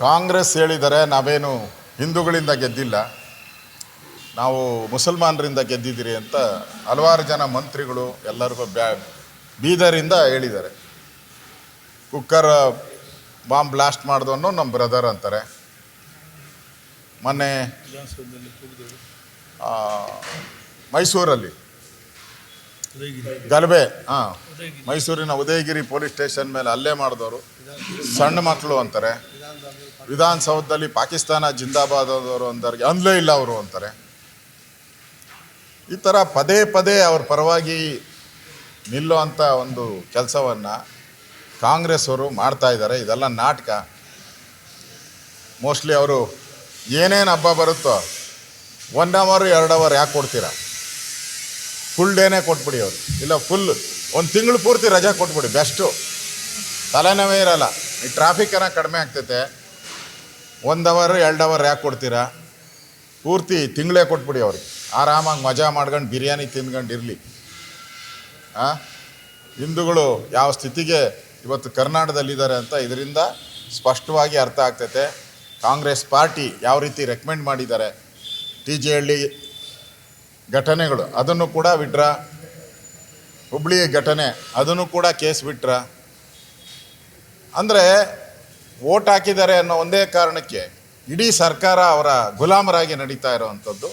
ಕಾಂಗ್ರೆಸ್ ಹೇಳಿದರೆ ನಾವೇನು ಹಿಂದೂಗಳಿಂದ ಗೆದ್ದಿಲ್ಲ, ನಾವು ಮುಸಲ್ಮಾನರಿಂದ ಗೆದ್ದಿದ್ದೀರಿ ಅಂತ ಹಲವಾರು ಜನ ಮಂತ್ರಿಗಳು ಎಲ್ಲರಿಗೂ ಬೀದರಿಂದ ಹೇಳಿದ್ದಾರೆ. ಕುಕ್ಕರ್ ಬಾಂಬ್ ಬ್ಲಾಸ್ಟ್ ಮಾಡಿದವನು ನಮ್ಮ ಬ್ರದರ್ ಅಂತಾರೆ. ಮೊನ್ನೆ ಮೈಸೂರಲ್ಲಿ ಗಲಭೆ, ಮೈಸೂರಿನ ಉದಯಗಿರಿ ಪೊಲೀಸ್ ಸ್ಟೇಷನ್ ಮೇಲೆ ಹಲ್ಲೆ ಮಾಡಿದವರು ಸಣ್ಣ ಮಕ್ಕಳು ಅಂತಾರೆ. ವಿಧಾನಸೌಧದಲ್ಲಿ ಪಾಕಿಸ್ತಾನ ಜಿಂದಾಬಾದ್ ಅವರು ಅಂದವ್ರಿಗೆ ಅಂದ್ಲೇ ಇಲ್ಲ ಅವರು ಅಂತಾರೆ. ಈ ಥರ ಪದೇ ಪದೇ ಅವ್ರ ಪರವಾಗಿ ನಿಲ್ಲೋ ಅಂಥ ಒಂದು ಕೆಲಸವನ್ನು ಕಾಂಗ್ರೆಸ್ ಅವರು ಮಾಡ್ತಾ ಇದ್ದಾರೆ. ಇದೆಲ್ಲ ನಾಟಕ. ಮೋಸ್ಟ್ಲಿ ಅವರು ಏನೇನು ಹಬ್ಬ ಬರುತ್ತೋ 1 ಅವರ್ 2 ಅವರ್ ಯಾಕೆ ಕೊಡ್ತೀರಾ? ಫುಲ್ ಡೇನೇ ಕೊಟ್ಬಿಡಿ ಅವರು, ಇಲ್ಲ ಫುಲ್ 1 ತಿಂಗಳು ಪೂರ್ತಿ ರಜಾ ಕೊಟ್ಬಿಡಿ, ಬೆಸ್ಟು. ತಲೆನೋವೇ ಇರಲ್ಲ, ಈ ಟ್ರಾಫಿಕ್ಕನ್ನು ಕಡಿಮೆ ಆಗ್ತೈತೆ. 1 ಅವರ್ 2 ಅವರ್ ಯಾಕೆ ಕೊಡ್ತೀರಾ? ಪೂರ್ತಿ ತಿಂಗಳೇ ಕೊಟ್ಬಿಡಿ ಅವ್ರಿಗೆ, ಆರಾಮಾಗಿ ಮಜಾ ಮಾಡ್ಕೊಂಡು ಬಿರಿಯಾನಿ ತಿಂದ್ಕೊಂಡು ಇರಲಿ. ಹಿಂದೂಗಳು ಯಾವ ಸ್ಥಿತಿಗೆ ಇವತ್ತು ಕರ್ನಾಟಕದಲ್ಲಿದ್ದಾರೆ ಅಂತ ಇದರಿಂದ ಸ್ಪಷ್ಟವಾಗಿ ಅರ್ಥ ಆಗ್ತೈತೆ. ಕಾಂಗ್ರೆಸ್ ಪಾರ್ಟಿ ಯಾವ ರೀತಿ ರೆಕಮೆಂಡ್ ಮಾಡಿದ್ದಾರೆ, TJ ಹಳ್ಳಿ ಘಟನೆಗಳು ಅದನ್ನು ಕೂಡ ಬಿಟ್ರ, ಹುಬ್ಳಿ ಘಟನೆ ಅದನ್ನು ಕೂಡ ಕೇಸ್ ಬಿಟ್ರ. ಅಂದರೆ ವೋಟ್ ಹಾಕಿದ್ದಾರೆ ಅನ್ನೋ ಒಂದೇ ಕಾರಣಕ್ಕೆ ಇಡೀ ಸರ್ಕಾರ ಅವರ ಗುಲಾಮರಾಗಿ ನಡೀತಾ ಇರೋವಂಥದ್ದು.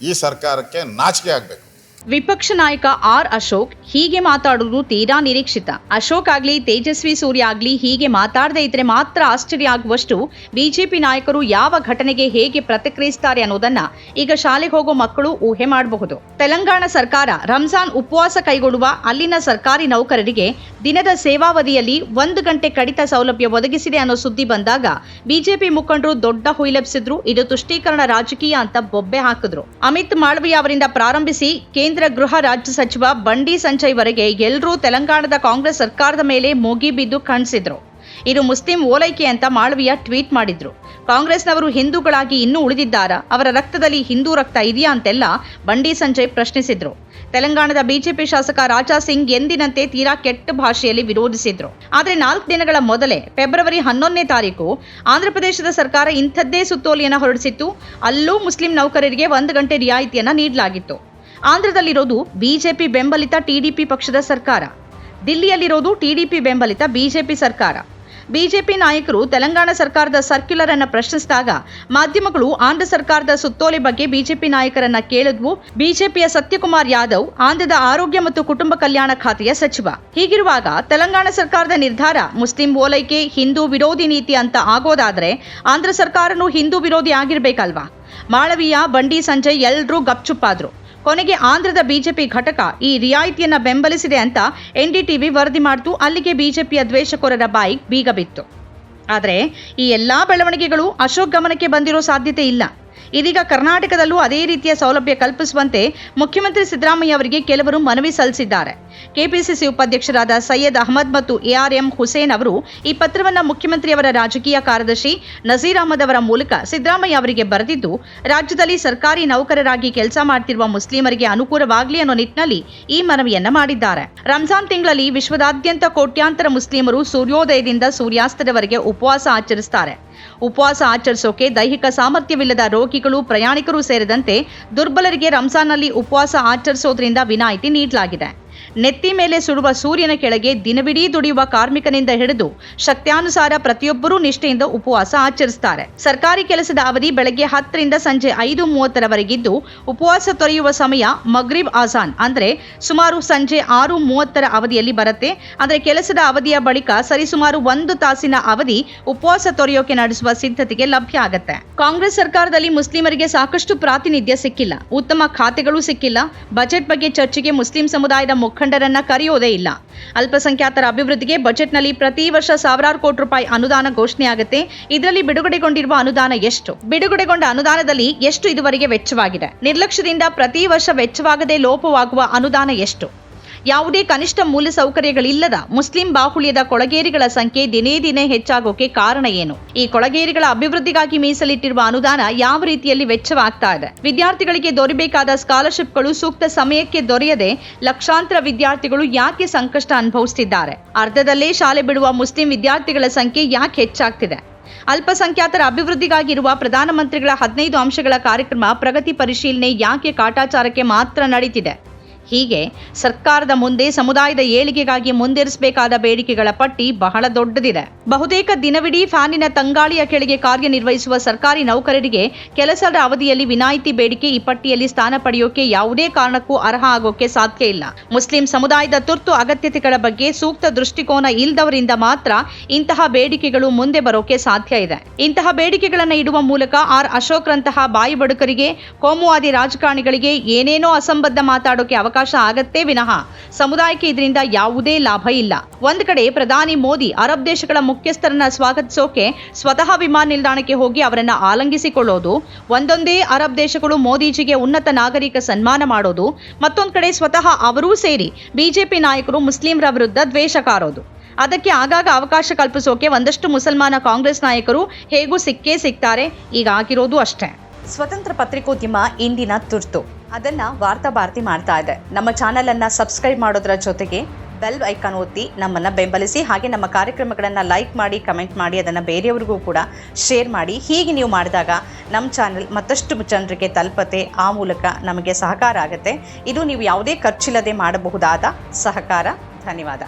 ಈ ಸರ್ಕಾರಕ್ಕೆ ನಾಚಿಕೆ ಆಗಬೇಕು. ವಿಪಕ್ಷ ನಾಯಕ ಆರ್ ಅಶೋಕ್ ಹೀಗೆ ಮಾತಾಡುವುದು ತೀರಾ ನಿರೀಕ್ಷಿತ. ಅಶೋಕ್ ಆಗ್ಲಿ ತೇಜಸ್ವಿ ಸೂರ್ಯ ಆಗ್ಲಿ ಹೀಗೆ ಮಾತಾಡದೇ ಇದ್ರೆ ಮಾತ್ರ ಆಶ್ಚರ್ಯ ಆಗುವಷ್ಟು ಬಿಜೆಪಿ ನಾಯಕರು ಯಾವ ಘಟನೆಗೆ ಹೇಗೆ ಪ್ರತಿಕ್ರಿಯಿಸುತ್ತಾರೆ ಅನ್ನೋದನ್ನ ಈಗ ಶಾಲೆಗೆ ಹೋಗೋ ಮಕ್ಕಳು ಊಹೆ ಮಾಡಬಹುದು. ತೆಲಂಗಾಣ ಸರ್ಕಾರ ರಂಜಾನ್ ಉಪವಾಸ ಕೈಗೊಳ್ಳುವ ಅಲ್ಲಿನ ಸರ್ಕಾರಿ ನೌಕರರಿಗೆ ದಿನದ ಸೇವಾವಧಿಯಲ್ಲಿ 1 ಗಂಟೆ ಕಡಿತ ಸೌಲಭ್ಯ ಒದಗಿಸಿದೆ ಅನ್ನೋ ಸುದ್ದಿ ಬಂದಾಗ ಬಿಜೆಪಿ ಮುಖಂಡರು ದೊಡ್ಡ ಹುಯಿಲೆಬ್ಸಿದ್ರು. ಇದು ತುಷ್ಟೀಕರಣ ರಾಜಕೀಯ ಅಂತ ಬೊಬ್ಬೆ ಹಾಕಿದ್ರು. ಅಮಿತ್ ಮಾಳವಿಯಾ ಅವರಿಂದ ಪ್ರಾರಂಭಿಸಿ ಕೇಂದ್ರ ಗೃಹ ರಾಜ್ಯ ಸಚಿವ ಬಂಡಿ ಸಂಜಯ್ ವರೆಗೆ ಎಲ್ಲರೂ ತೆಲಂಗಾಣದ ಕಾಂಗ್ರೆಸ್ ಸರ್ಕಾರದ ಮೇಲೆ ಮುಗಿಬಿದ್ದು ಖಂಡಿಸಿದ್ರು. ಇದು ಮುಸ್ಲಿಂ ಓಲೈಕೆ ಅಂತ ಮಾಳವಿಯಾ ಟ್ವೀಟ್ ಮಾಡಿದ್ರು. ಕಾಂಗ್ರೆಸ್ನವರು ಹಿಂದೂಗಳಾಗಿ ಇನ್ನೂ ಉಳಿದಿದ್ದಾರಾ? ಅವರ ರಕ್ತದಲ್ಲಿ ಹಿಂದೂ ರಕ್ತ ಇದೆಯಾ ಅಂತೆಲ್ಲ ಬಂಡಿ ಸಂಜಯ್ ಪ್ರಶ್ನಿಸಿದ್ರು. ತೆಲಂಗಾಣದ ಬಿಜೆಪಿ ಶಾಸಕ ರಾಜಾ ಸಿಂಗ್ ಎಂದಿನಂತೆ ತೀರಾ ಕೆಟ್ಟ ಭಾಷೆಯಲ್ಲಿ ವಿರೋಧಿಸಿದ್ರು. ಆದರೆ 4 ದಿನಗಳ ಮೊದಲೇ ಫೆಬ್ರವರಿ 11ನೇ ತಾರೀಕು ಆಂಧ್ರಪ್ರದೇಶದ ಸರ್ಕಾರ ಇಂಥದ್ದೇ ಸುತ್ತೋಲೆಯನ್ನು ಹೊರಡಿಸಿತ್ತು. ಅಲ್ಲೂ ಮುಸ್ಲಿಂ ನೌಕರರಿಗೆ 1 ಗಂಟೆ ರಿಯಾಯಿತಿಯನ್ನು ನೀಡಲಾಗಿತ್ತು. ಆಂಧ್ರದಲ್ಲಿರೋದು ಬಿಜೆಪಿ ಬೆಂಬಲಿತ ಟಿಡಿಪಿ ಪಕ್ಷದ ಸರ್ಕಾರ, ದಿಲ್ಲಿಯಲ್ಲಿರೋದು ಟಿಡಿಪಿ ಬೆಂಬಲಿತ ಬಿಜೆಪಿ ಸರ್ಕಾರ. ಬಿಜೆಪಿ ನಾಯಕರು ತೆಲಂಗಾಣ ಸರ್ಕಾರದ ಸರ್ಕ್ಯುಲರ್ ಅನ್ನು ಪ್ರಶ್ನಿಸಿದಾಗ ಮಾಧ್ಯಮಗಳು ಆಂಧ್ರ ಸರ್ಕಾರದ ಸುತ್ತೋಲೆ ಬಗ್ಗೆ ಬಿಜೆಪಿ ನಾಯಕರನ್ನ ಕೇಳಿದ್ವು. ಬಿಜೆಪಿಯ ಸತ್ಯಕುಮಾರ್ ಯಾದವ್ ಆಂಧ್ರದ ಆರೋಗ್ಯ ಮತ್ತು ಕುಟುಂಬ ಕಲ್ಯಾಣ ಖಾತೆಯ ಸಚಿವ. ಹೀಗಿರುವಾಗ ತೆಲಂಗಾಣ ಸರ್ಕಾರದ ನಿರ್ಧಾರ ಮುಸ್ಲಿಂ ಓಲೈಕೆ ಹಿಂದೂ ವಿರೋಧಿ ನೀತಿ ಅಂತ ಆಗೋದಾದ್ರೆ ಆಂಧ್ರ ಸರ್ಕಾರನೂ ಹಿಂದೂ ವಿರೋಧಿ ಆಗಿರ್ಬೇಕಲ್ವಾ? ಮಾಳವಿಯಾ, ಬಂಡಿ ಸಂಜಯ್ ಎಲ್ಲರೂ ಗಪ್ಚುಪ್ಪಾದ್ರು. ಕೊನೆಗೆ ಆಂಧ್ರದ ಬಿಜೆಪಿ ಘಟಕ ಈ ರಿಯಾಯಿತಿಯನ್ನ ಬೆಂಬಲಿಸಿದೆ ಅಂತ NDTV ವರದಿ ಮಾಡಿತು. ಅಲ್ಲಿಗೆ ಬಿಜೆಪಿಯ ದ್ವೇಷಕೋರರ ಬಾಯಿ ಬೀಗ ಬಿತ್ತು. ಆದರೆ ಈ ಎಲ್ಲಾ ಬೆಳವಣಿಗೆಗಳು ಅಶೋಕ್ ಗಮನಕ್ಕೆ ಬಂದಿರೋ ಸಾಧ್ಯತೆ ಇಲ್ಲ. ಇದೀಗ ಕರ್ನಾಟಕದಲ್ಲೂ ಅದೇ ರೀತಿಯ ಸೌಲಭ್ಯ ಕಲ್ಪಿಸುವಂತೆ ಮುಖ್ಯಮಂತ್ರಿ ಸಿದ್ದರಾಮಯ್ಯ ಅವರಿಗೆ ಕೆಲವರು ಮನವಿ ಸಲ್ಲಿಸಿದ್ದಾರೆ. ಕೆಪಿಸಿಸಿ ಉಪಾಧ್ಯಕ್ಷರಾದ ಸೈಯದ್ ಅಹಮದ್ ಮತ್ತು ARM ಹುಸೇನ್ ಅವರು ಈ ಪತ್ರವನ್ನು ಮುಖ್ಯಮಂತ್ರಿಯವರ ರಾಜಕೀಯ ಕಾರ್ಯದರ್ಶಿ ನಜೀರ್ ಅಹಮದ್ ಅವರ ಮೂಲಕ ಸಿದ್ದರಾಮಯ್ಯ ಅವರಿಗೆ ಬರೆದಿದ್ದು, ರಾಜ್ಯದಲ್ಲಿ ಸರ್ಕಾರಿ ನೌಕರರಾಗಿ ಕೆಲಸ ಮಾಡ್ತಿರುವ ಮುಸ್ಲಿಮರಿಗೆ ಅನುಕೂಲವಾಗಲಿ ಅನ್ನೋ ನಿಟ್ಟಿನಲ್ಲಿ ಈ ಮನವಿಯನ್ನ ಮಾಡಿದ್ದಾರೆ. ರಂಜಾನ್ ತಿಂಗಳಲ್ಲಿ ವಿಶ್ವದಾದ್ಯಂತ ಕೋಟ್ಯಾಂತರ ಮುಸ್ಲಿಮರು ಸೂರ್ಯೋದಯದಿಂದ ಸೂರ್ಯಾಸ್ತದವರೆಗೆ ಉಪವಾಸ ಆಚರಿಸುತ್ತಾರೆ. ಉಪವಾಸ ಆಚರಿಸೋಕೆ ದೈಹಿಕ ಸಾಮರ್ಥ್ಯವಿಲ್ಲದ ರೋಗಿಗಳು, ಪ್ರಯಾಣಿಕರು ಸೇರಿದಂತೆ ದುರ್ಬಲರಿಗೆ ರಂಜಾನ್ನಲ್ಲಿ ಉಪವಾಸ ಆಚರಿಸೋದ್ರಿಂದ ವಿನಾಯಿತಿ ನೀಡಲಾಗಿದೆ. ನೆತ್ತಿ ಮೇಲೆ ಸುಡುವ ಸೂರ್ಯನ ಕೆಳಗೆ ದಿನವಿಡೀ ದುಡಿಯುವ ಕಾರ್ಮಿಕನಿಂದ ಹಿಡಿದು ಶಕ್ತ್ಯಾನುಸಾರ ಪ್ರತಿಯೊಬ್ಬರೂ ನಿಷ್ಠೆಯಿಂದ ಉಪವಾಸ ಆಚರಿಸುತ್ತಾರೆ. ಸರ್ಕಾರಿ ಕೆಲಸದ ಅವಧಿ ಬೆಳಗ್ಗೆ 10 ರಿಂದ ಸಂಜೆ 5:30ರವರೆಗಿದ್ದು ಉಪವಾಸ ತೊರೆಯುವ ಸಮಯ ಮಗ್ರಿಬ್ ಆಜಾನ್ ಅಂದ್ರೆ ಸುಮಾರು ಸಂಜೆ 6:30ರ ಅವಧಿಯಲ್ಲಿ ಬರುತ್ತೆ. ಅಂದ್ರೆ ಕೆಲಸದ ಅವಧಿಯ ಬಳಿಕ ಸರಿಸುಮಾರು 1 ತಾಸಿನ ಅವಧಿ ಉಪವಾಸ ತೊರೆಯೋಕೆ ನಡೆಸುವ ಸಿದ್ಧತೆಗೆ ಲಭ್ಯ ಆಗುತ್ತೆ. ಕಾಂಗ್ರೆಸ್ ಸರ್ಕಾರದಲ್ಲಿ ಮುಸ್ಲಿಮರಿಗೆ ಸಾಕಷ್ಟು ಪ್ರಾತಿನಿಧ್ಯ ಸಿಕ್ಕಿಲ್ಲ, ಉತ್ತಮ ಖಾತೆಗಳು ಸಿಕ್ಕಿಲ್ಲ. ಬಜೆಟ್ ಬಗ್ಗೆ ಚರ್ಚೆಗೆ ಮುಸ್ಲಿಂ ಸಮುದಾಯದ ಮುಖಂಡರನ್ನ ಕರೆಯೋದೇ ಇಲ್ಲ. ಅಲ್ಪಸಂಖ್ಯಾತರ ಅಭಿವೃದ್ಧಿಗೆ ಬಜೆಟ್ನಲ್ಲಿ ಪ್ರತಿ ವರ್ಷ ಸಾವಿರಾರು ಕೋಟಿ ರೂಪಾಯಿ ಅನುದಾನ ಘೋಷಣೆಯಾಗುತ್ತೆ. ಇದರಲ್ಲಿ ಬಿಡುಗಡೆಗೊಂಡಿರುವ ಅನುದಾನ ಎಷ್ಟು? ಬಿಡುಗಡೆಗೊಂಡ ಅನುದಾನದಲ್ಲಿ ಎಷ್ಟು ಇದುವರೆಗೆ ವೆಚ್ಚವಾಗಿದೆ? ನಿರ್ಲಕ್ಷ್ಯದಿಂದ ಪ್ರತಿ ವರ್ಷ ವೆಚ್ಚವಾಗದೆ ಲೋಪವಾಗುವ ಅನುದಾನ ಎಷ್ಟು? ಯಾವುದೇ ಕನಿಷ್ಠ ಮೂಲಸೌಕರ್ಯಗಳಿಲ್ಲದ ಮುಸ್ಲಿಂ ಬಾಹುಳ್ಯದ ಕೊಳಗೇರಿಗಳ ಸಂಖ್ಯೆ ದಿನೇ ದಿನೇ ಹೆಚ್ಚಾಗೋಕೆ ಕಾರಣ ಏನು? ಈ ಕೊಳಗೇರಿಗಳ ಅಭಿವೃದ್ಧಿಗಾಗಿ ಮೀಸಲಿಟ್ಟಿರುವ ಅನುದಾನ ಯಾವ ರೀತಿಯಲ್ಲಿ ವೆಚ್ಚವಾಗ್ತಾ ಇದೆ? ವಿದ್ಯಾರ್ಥಿಗಳಿಗೆ ದೊರೆಯಬೇಕಾದ ಸ್ಕಾಲರ್ಶಿಪ್ಗಳು ಸೂಕ್ತ ಸಮಯಕ್ಕೆ ದೊರೆಯದೆ ಲಕ್ಷಾಂತರ ವಿದ್ಯಾರ್ಥಿಗಳು ಯಾಕೆ ಸಂಕಷ್ಟ ಅನುಭವಿಸುತ್ತಿದ್ದಾರೆ? ಅರ್ಧದಲ್ಲೇ ಶಾಲೆ ಬಿಡುವ ಮುಸ್ಲಿಂ ವಿದ್ಯಾರ್ಥಿಗಳ ಸಂಖ್ಯೆ ಯಾಕೆ ಹೆಚ್ಚಾಗ್ತಿದೆ? ಅಲ್ಪಸಂಖ್ಯಾತರ ಅಭಿವೃದ್ಧಿಗಾಗಿರುವ ಪ್ರಧಾನಮಂತ್ರಿಗಳ 15 ಅಂಶಗಳ ಕಾರ್ಯಕ್ರಮ ಪ್ರಗತಿ ಪರಿಶೀಲನೆ ಯಾಕೆ ಕಾಟಾಚಾರಕ್ಕೆ ಮಾತ್ರ ನಡೀತಿದೆ? ಹೀಗೆ ಸರ್ಕಾರದ ಮುಂದೆ ಸಮುದಾಯದ ಏಳಿಗೆಗಾಗಿ ಮುಂದಿರಿಸಬೇಕಾದ ಬೇಡಿಕೆಗಳ ಪಟ್ಟಿ ಬಹಳ ದೊಡ್ಡದಿದೆ. ಬಹುತೇಕ ದಿನವಿಡೀ ಫ್ಯಾನಿನ ತಂಗಾಳಿಯ ಕೆಳಗೆ ಕಾರ್ಯನಿರ್ವಹಿಸುವ ಸರ್ಕಾರಿ ನೌಕರರಿಗೆ ಕೆಲಸದ ಅವಧಿಯಲ್ಲಿ ವಿನಾಯಿತಿ ಬೇಡಿಕೆ ಈ ಪಟ್ಟಿಯಲ್ಲಿ ಸ್ಥಾನ ಪಡೆಯೋಕೆ ಯಾವುದೇ ಕಾರಣಕ್ಕೂ ಅರ್ಹ ಆಗೋಕೆ ಸಾಧ್ಯ ಇಲ್ಲ. ಮುಸ್ಲಿಂ ಸಮುದಾಯದ ತುರ್ತು ಅಗತ್ಯತೆಗಳ ಬಗ್ಗೆ ಸೂಕ್ತ ದೃಷ್ಟಿಕೋನ ಇಲ್ಲದವರಿಂದ ಮಾತ್ರ ಇಂತಹ ಬೇಡಿಕೆಗಳು ಮುಂದೆ ಬರೋಕೆ ಸಾಧ್ಯ ಇದೆ. ಇಂತಹ ಬೇಡಿಕೆಗಳನ್ನು ಇಡುವ ಮೂಲಕ ಆರ್ ಅಶೋಕ್ ರಂತಹ ಬಾಯಿ ಬಡುಕರಿಗೆ, ಕೋಮುವಾದಿ ರಾಜಕಾರಣಿಗಳಿಗೆ ಏನೇನೋ ಅಸಂಬದ್ಧ ಮಾತಾಡೋಕೆ ಅವಕಾಶ ಆಗತ್ತೆ ವಿನಃ ಸಮುದಾಯಕ್ಕೆ ಇದರಿಂದ ಯಾವುದೇ ಲಾಭ ಇಲ್ಲ. ಒಂದ್ ಕಡೆ ಪ್ರಧಾನಿ ಮೋದಿ ಅರಬ್ ದೇಶಗಳ ಮುಖ್ಯಸ್ಥರನ್ನ ಸ್ವಾಗತಿಸೋಕೆ ಸ್ವತಃ ವಿಮಾನ ನಿಲ್ದಾಣಕ್ಕೆ ಹೋಗಿ ಅವರನ್ನ ಆಲಂಗಿಸಿಕೊಳ್ಳೋದು, ಒಂದೊಂದೇ ಅರಬ್ ದೇಶಗಳು ಮೋದಿಜಿಗೆ ಉನ್ನತ ನಾಗರಿಕ ಸನ್ಮಾನ ಮಾಡೋದು, ಮತ್ತೊಂದ್ ಕಡೆ ಸ್ವತಃ ಅವರೂ ಸೇರಿ ಬಿಜೆಪಿ ನಾಯಕರು ಮುಸ್ಲಿಂರ ವಿರುದ್ಧ ದ್ವೇಷ ಕಾರೋದು. ಅದಕ್ಕೆ ಆಗಾಗ ಅವಕಾಶ ಕಲ್ಪಿಸೋಕೆ ಒಂದಷ್ಟು ಮುಸಲ್ಮಾನ ಕಾಂಗ್ರೆಸ್ ನಾಯಕರು ಹೇಗೂ ಸಿಕ್ಕೇ ಸಿಗ್ತಾರೆ. ಈಗ ಆಗಿರೋದು ಅಷ್ಟೇ. ಸ್ವತಂತ್ರ ಪತ್ರಿಕೋದ್ಯಮ ಇಂದಿನ ತುರ್ತು. ಅದನ್ನ ವಾರ್ತಾ ಭಾರತಿ ಮಾಡ್ತಾ ಇದೆ. ನಮ್ಮ ಚಾನೆಲ್ ಅನ್ನ ಸಬ್ಸ್ಕ್ರೈಬ್ ಮಾಡೋದ್ರ ಜೊತೆಗೆ ಬೆಲ್ ಐಕಾನ್ ಒತ್ತಿ ನಮ್ಮನ್ನ ಬೆಂಬಲಿಸಿ. ಹಾಗೆ ನಮ್ಮ ಕಾರ್ಯಕ್ರಮಗಳನ್ನು ಲೈಕ್ ಮಾಡಿ, ಕಮೆಂಟ್ ಮಾಡಿ, ಅದನ್ನು ಬೇರೆಯವರಿಗೂ ಕೂಡ ಶೇರ್ ಮಾಡಿ. ಹೀಗೆ ನೀವು ಮಾಡಿದಾಗ ನಮ್ಮ ಚಾನೆಲ್ ಮತ್ತಷ್ಟು ಜನರಿಗೆ ತಲುಪತ್ತೆ. ಆ ಮೂಲಕ ನಮಗೆ ಸಹಕಾರ ಆಗುತ್ತೆ. ಇದು ನೀವು ಯಾವುದೇ ಖರ್ಚಿಲ್ಲದೆ ಮಾಡಬಹುದಾದ ಸಹಕಾರ. ಧನ್ಯವಾದ.